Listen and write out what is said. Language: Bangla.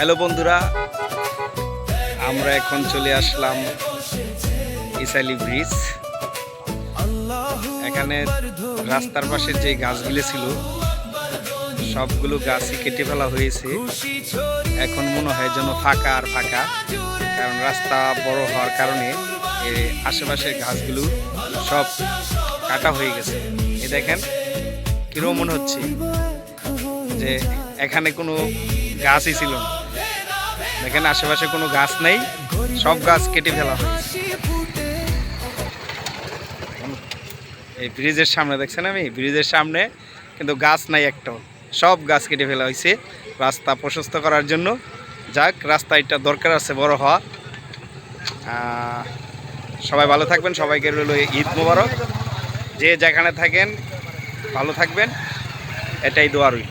হ্যালো বন্ধুরা, আমরা এখন চলে আসলাম ইসাইলি ব্রিজ। এখানে রাস্তার পাশে যে গাছগুলো ছিল সবগুলো গাছই কেটে ফেলা হয়েছে। এখন মনে হয় যেন ফাঁকা আর ফাঁকা, কারণ রাস্তা বড় হওয়ার কারণে আশেপাশের গাছগুলো সব কাটা হয়ে গেছে। এ দেখেন কিরকম মনে হচ্ছে যে এখানে কোনো গাছই ছিল না। দেখেন আশেপাশে কোনো গাছ নেই, সব গাছ কেটে ফেলা হয়েছে। এই ব্রিজের সামনে দেখছেন, আমি ব্রিজের সামনে কিন্তু গাছ নাই একটাও, সব গাছ কেটে ফেলা হয়েছে রাস্তা প্রশস্ত করার জন্য। যাক, রাস্তা এটা দরকার আছে বড় হওয়া। সবাই ভালো থাকবেন, সবাইকে রইল ঈদ মোবারক। যে যেখানে থাকেন ভালো থাকবেন, এটাই দোয়া রইল।